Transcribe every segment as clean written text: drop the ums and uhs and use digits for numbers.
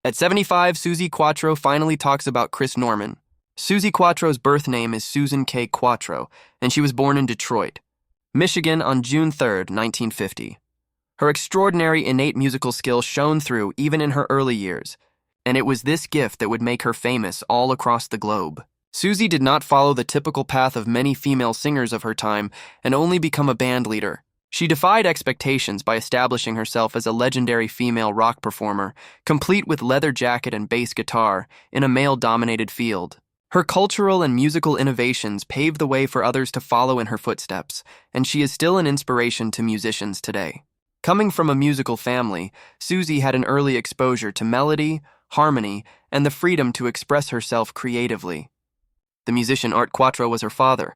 At 75, Suzi Quatro finally talks about Chris Norman. Suzi Quatro's birth name is Susan K. Quatro, and she was born in Detroit, Michigan on June 3, 1950. Her extraordinary innate musical skill shone through even in her early years, and it was this gift that would make her famous all across the globe. Suzi did not follow the typical path of many female singers of her time and only become a band leader. She defied expectations by establishing herself as a legendary female rock performer, complete with leather jacket and bass guitar, in a male-dominated field. Her cultural and musical innovations paved the way for others to follow in her footsteps, and she is still an inspiration to musicians today. Coming from a musical family, Suzi had an early exposure to melody, harmony, and the freedom to express herself creatively. The musician Art Quatro was her father,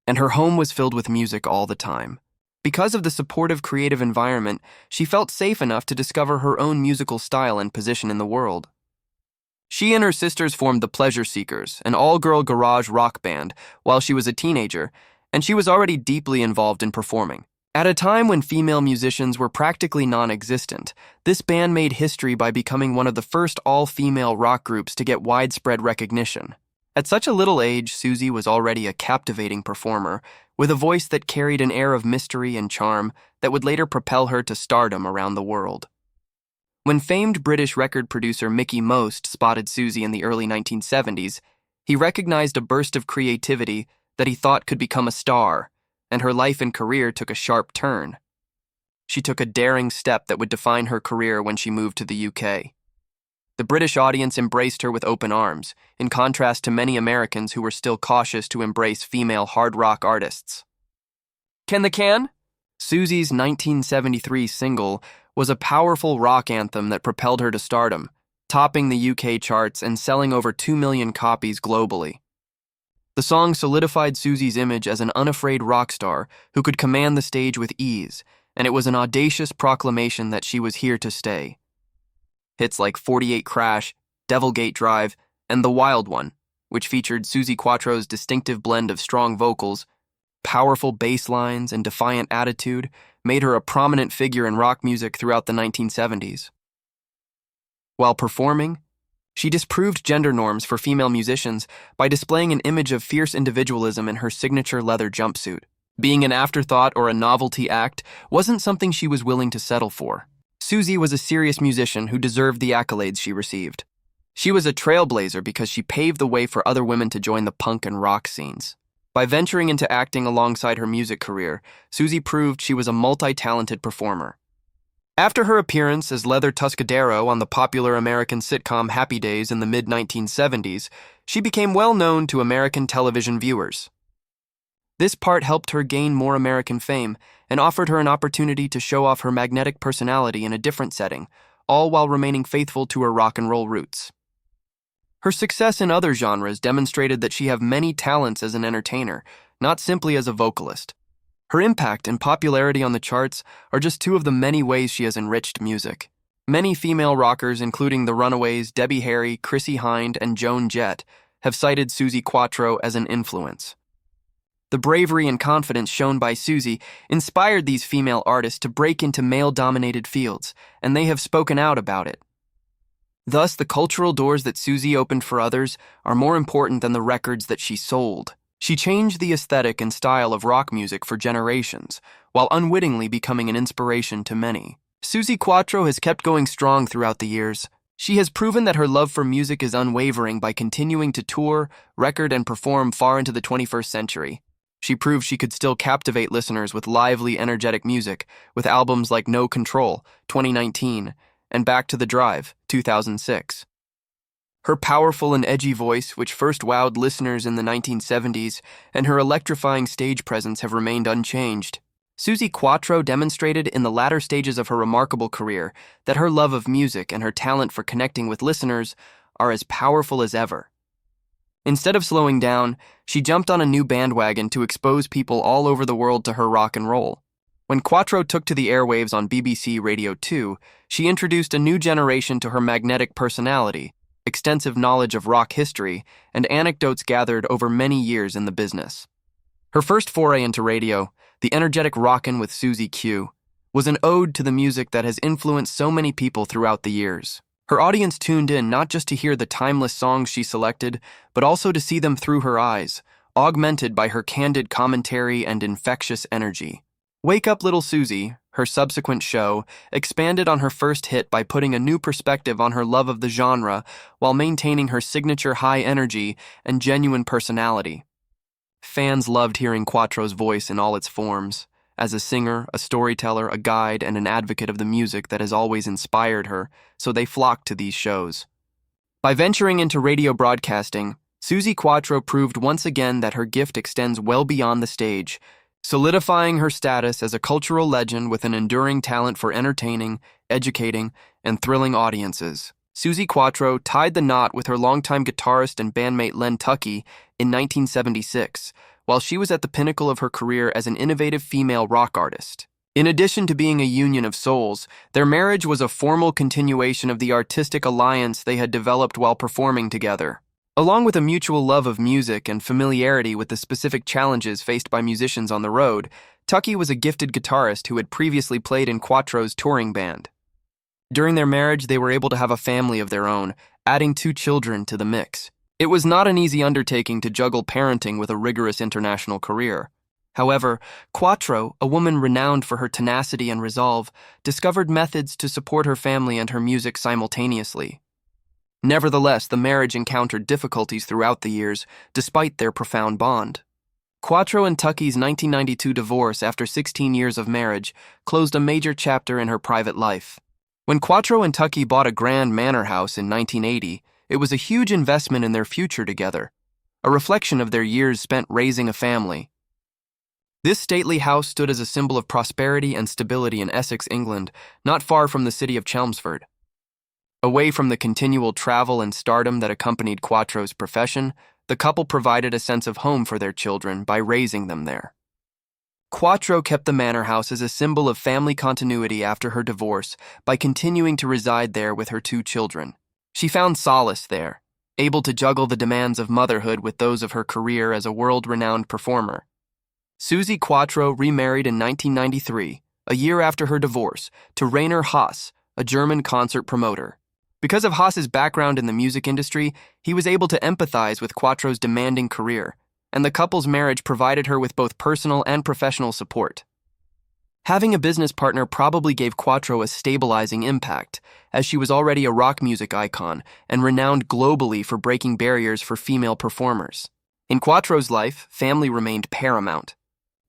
and her home was filled with music all the time. Because of the supportive creative environment, she felt safe enough to discover her own musical style and position in the world. She and her sisters formed the Pleasure Seekers, an all-girl garage rock band, while she was a teenager, and she was already deeply involved in performing. At a time when female musicians were practically non-existent, this band made history by becoming one of the first all-female rock groups to get widespread recognition. At such a little age, Suzi was already a captivating performer, with a voice that carried an air of mystery and charm that would later propel her to stardom around the world. When famed British record producer Mickey Most spotted Suzi in the early 1970s, he recognized a burst of creativity that he thought could become a star, and her life and career took a sharp turn. She took a daring step that would define her career when she moved to the UK. The British audience embraced her with open arms, in contrast to many Americans who were still cautious to embrace female hard rock artists. Can the Can? Suzi's 1973 single was a powerful rock anthem that propelled her to stardom, topping the UK charts and selling over 2 million copies globally. The song solidified Suzi's image as an unafraid rock star who could command the stage with ease, and it was an audacious proclamation that she was here to stay. Hits like 48 Crash, Devil Gate Drive, and The Wild One, which featured Suzi Quatro's distinctive blend of strong vocals, powerful bass lines, and defiant attitude, made her a prominent figure in rock music throughout the 1970s. While performing, she disproved gender norms for female musicians by displaying an image of fierce individualism in her signature leather jumpsuit. Being an afterthought or a novelty act wasn't something she was willing to settle for. Suzi was a serious musician who deserved the accolades she received. She was a trailblazer because she paved the way for other women to join the punk and rock scenes. By venturing into acting alongside her music career, Suzi proved she was a multi-talented performer. After her appearance as Leather Tuscadero on the popular American sitcom Happy Days in the mid-1970s, she became well known to American television viewers. This part helped her gain more American fame and offered her an opportunity to show off her magnetic personality in a different setting, all while remaining faithful to her rock and roll roots. Her success in other genres demonstrated that she had many talents as an entertainer, not simply as a vocalist. Her impact and popularity on the charts are just two of the many ways she has enriched music. Many female rockers, including the Runaways, Debbie Harry, Chrissie Hynde, and Joan Jett, have cited Suzi Quatro as an influence. The bravery and confidence shown by Suzi inspired these female artists to break into male-dominated fields, and they have spoken out about it. Thus, the cultural doors that Suzi opened for others are more important than the records that she sold. She changed the aesthetic and style of rock music for generations, while unwittingly becoming an inspiration to many. Suzi Quatro has kept going strong throughout the years. She has proven that her love for music is unwavering by continuing to tour, record, and perform far into the 21st century. She proved she could still captivate listeners with lively, energetic music, with albums like No Control, 2019, and Back to the Drive, 2006. Her powerful and edgy voice, which first wowed listeners in the 1970s, and her electrifying stage presence have remained unchanged. Suzi Quatro demonstrated in the latter stages of her remarkable career that her love of music and her talent for connecting with listeners are as powerful as ever. Instead of slowing down, she jumped on a new bandwagon to expose people all over the world to her rock and roll. When Quatro took to the airwaves on BBC Radio 2, she introduced a new generation to her magnetic personality, extensive knowledge of rock history, and anecdotes gathered over many years in the business. Her first foray into radio, The Energetic Rockin' with Suzi Q, was an ode to the music that has influenced so many people throughout the years. Her audience tuned in not just to hear the timeless songs she selected, but also to see them through her eyes, augmented by her candid commentary and infectious energy. Wake Up Little Suzi, her subsequent show, expanded on her first hit by putting a new perspective on her love of the genre while maintaining her signature high energy and genuine personality. Fans loved hearing Quattro's voice in all its forms. As a singer, a storyteller, a guide, and an advocate of the music that has always inspired her, so they flocked to these shows. By venturing into radio broadcasting, Suzi Quatro proved once again that her gift extends well beyond the stage, solidifying her status as a cultural legend with an enduring talent for entertaining, educating, and thrilling audiences. Suzi Quatro tied the knot with her longtime guitarist and bandmate Len Tucky in 1976, while she was at the pinnacle of her career as an innovative female rock artist. In addition to being a union of souls, their marriage was a formal continuation of the artistic alliance they had developed while performing together. Along with a mutual love of music and familiarity with the specific challenges faced by musicians on the road, Tucky was a gifted guitarist who had previously played in Quattro's touring band. During their marriage, they were able to have a family of their own, adding 2 children to the mix. It was not an easy undertaking to juggle parenting with a rigorous international career. However, Quatro, a woman renowned for her tenacity and resolve, discovered methods to support her family and her music simultaneously. Nevertheless, the marriage encountered difficulties throughout the years, despite their profound bond. Quatro and Tucky's 1992 divorce after 16 years of marriage closed a major chapter in her private life. When Quatro and Tucky bought a grand manor house in 1980, it was a huge investment in their future together, a reflection of their years spent raising a family. This stately house stood as a symbol of prosperity and stability in Essex, England, not far from the city of Chelmsford. Away from the continual travel and stardom that accompanied Quattro's profession, the couple provided a sense of home for their children by raising them there. Quatro kept the manor house as a symbol of family continuity after her divorce by continuing to reside there with her 2 children. She found solace there, able to juggle the demands of motherhood with those of her career as a world-renowned performer. Suzi Quatro remarried in 1993, a year after her divorce, to Rainer Haas, a German concert promoter. Because of Haas's background in the music industry, he was able to empathize with Quattro's demanding career, and the couple's marriage provided her with both personal and professional support. Having a business partner probably gave Quatro a stabilizing impact, as she was already a rock music icon and renowned globally for breaking barriers for female performers. In Quattro's life, family remained paramount.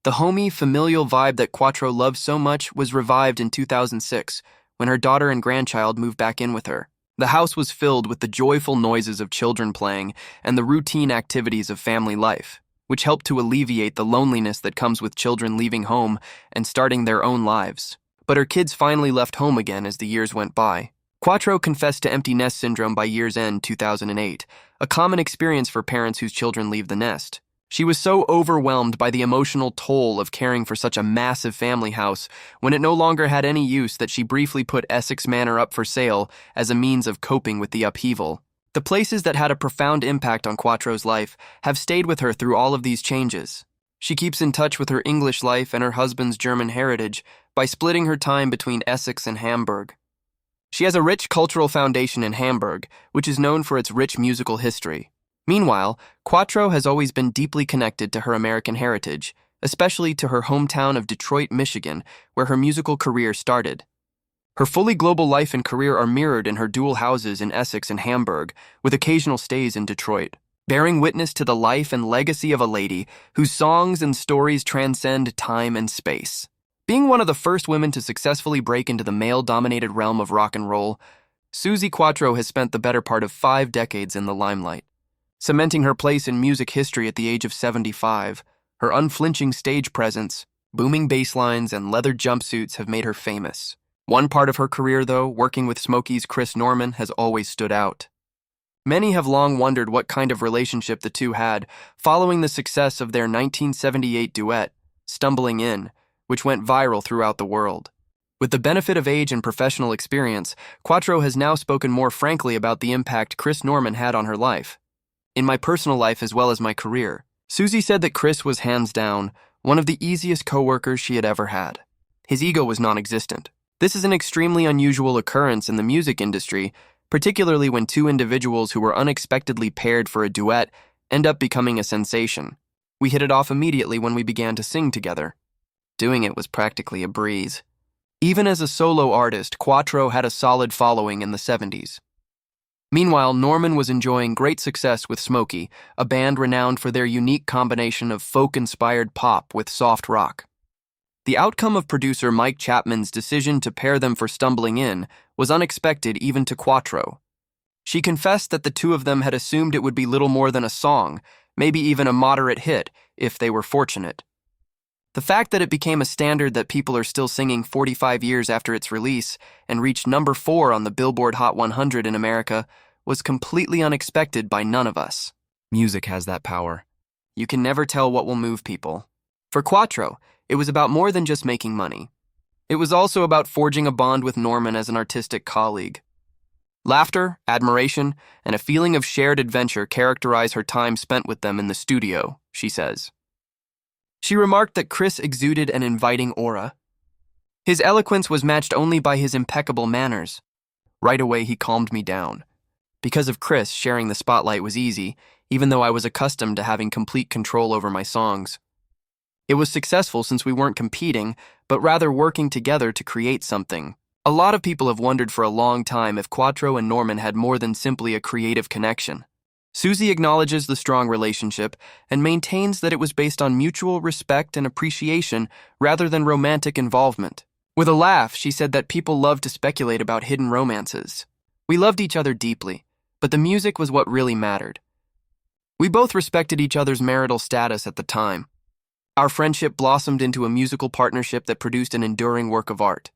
The homey, familial vibe that Quatro loved so much was revived in 2006, when her daughter and grandchild moved back in with her. The house was filled with the joyful noises of children playing and the routine activities of family life, which helped to alleviate the loneliness that comes with children leaving home and starting their own lives. But her kids finally left home again as the years went by. Quatro confessed to empty nest syndrome by year's end 2008, a common experience for parents whose children leave the nest. She was so overwhelmed by the emotional toll of caring for such a massive family house when it no longer had any use that she briefly put Essex Manor up for sale as a means of coping with the upheaval. The places that had a profound impact on Quattro's life have stayed with her through all of these changes. She keeps in touch with her English life and her husband's German heritage by splitting her time between Essex and Hamburg. She has a rich cultural foundation in Hamburg, which is known for its rich musical history. Meanwhile, Quatro has always been deeply connected to her American heritage, especially to her hometown of Detroit, Michigan, where her musical career started. Her fully global life and career are mirrored in her dual houses in Essex and Hamburg, with occasional stays in Detroit, bearing witness to the life and legacy of a lady whose songs and stories transcend time and space. Being one of the first women to successfully break into the male-dominated realm of rock and roll, Suzi Quatro has spent the better part of 5 decades in the limelight. Cementing her place in music history at the age of 75, her unflinching stage presence, booming bass lines, and leather jumpsuits have made her famous. One part of her career, though, working with Smokey's Chris Norman, has always stood out. Many have long wondered what kind of relationship the two had following the success of their 1978 duet, Stumbling In, which went viral throughout the world. With the benefit of age and professional experience, Quatro has now spoken more frankly about the impact Chris Norman had on her life. In my personal life as well as my career, Suzi said that Chris was hands down one of the easiest co-workers she had ever had. His ego was non-existent. This is an extremely unusual occurrence in the music industry particularly when two individuals who were unexpectedly paired for a duet end up becoming a sensation. We hit it off immediately when we began to sing together. Doing it was practically a breeze. Even as a solo artist, Quatro had a solid following in the 70s. Meanwhile, Norman was enjoying great success with Smokey, a band renowned for their unique combination of folk-inspired pop with soft rock. The outcome of producer Mike Chapman's decision to pair them for Stumbling In was unexpected even to Quatro. She confessed that the two of them had assumed it would be little more than a song, maybe even a moderate hit, if they were fortunate. The fact that it became a standard that people are still singing 45 years after its release and reached number 4 on the Billboard Hot 100 in America was completely unexpected by none of us. Music has that power. You can never tell what will move people. For Quatro, it was about more than just making money. It was also about forging a bond with Norman as an artistic colleague. Laughter, admiration, and a feeling of shared adventure characterize her time spent with them in the studio, she says. She remarked that Chris exuded an inviting aura. His eloquence was matched only by his impeccable manners. Right away, he calmed me down. Because of Chris, sharing the spotlight was easy, even though I was accustomed to having complete control over my songs. It was successful since we weren't competing, but rather working together to create something. A lot of people have wondered for a long time if Quatro and Norman had more than simply a creative connection. Suzi acknowledges the strong relationship and maintains that it was based on mutual respect and appreciation rather than romantic involvement. With a laugh, she said that people love to speculate about hidden romances. We loved each other deeply, but the music was what really mattered. We both respected each other's marital status at the time. Our friendship blossomed into a musical partnership that produced an enduring work of art.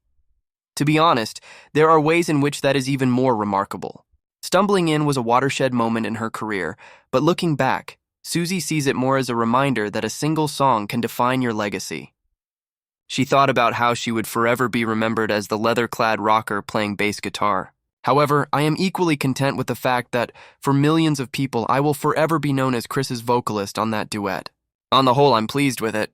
To be honest, there are ways in which that is even more remarkable. Stumbling In was a watershed moment in her career, but looking back, Suzi sees it more as a reminder that a single song can define your legacy. She thought about how she would forever be remembered as the leather-clad rocker playing bass guitar. However, I am equally content with the fact that, for millions of people, I will forever be known as Chris's vocalist on that duet. On the whole, I'm pleased with it.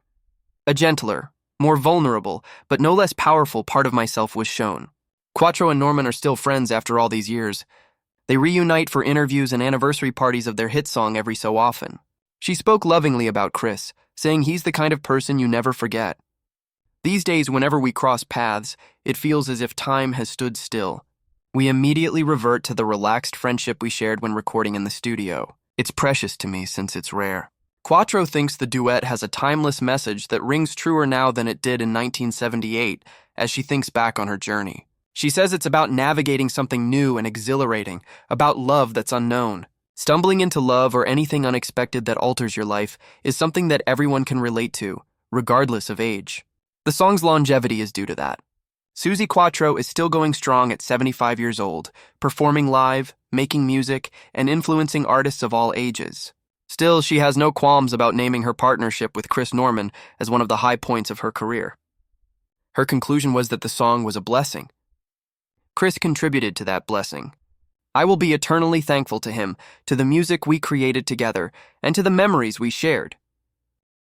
A gentler, more vulnerable, but no less powerful part of myself was shown. Quatro and Norman are still friends after all these years. They reunite for interviews and anniversary parties of their hit song every so often. She spoke lovingly about Chris, saying he's the kind of person you never forget. These days, whenever we cross paths, it feels as if time has stood still. We immediately revert to the relaxed friendship we shared when recording in the studio. It's precious to me since it's rare. Quatro thinks the duet has a timeless message that rings truer now than it did in 1978 as she thinks back on her journey. She says it's about navigating something new and exhilarating, about love that's unknown. Stumbling into love or anything unexpected that alters your life is something that everyone can relate to, regardless of age. The song's longevity is due to that. Suzi Quatro is still going strong at 75 years old, performing live, making music, and influencing artists of all ages. Still, she has no qualms about naming her partnership with Chris Norman as one of the high points of her career. Her conclusion was that the song was a blessing. Chris contributed to that blessing. I will be eternally thankful to him, to the music we created together, and to the memories we shared.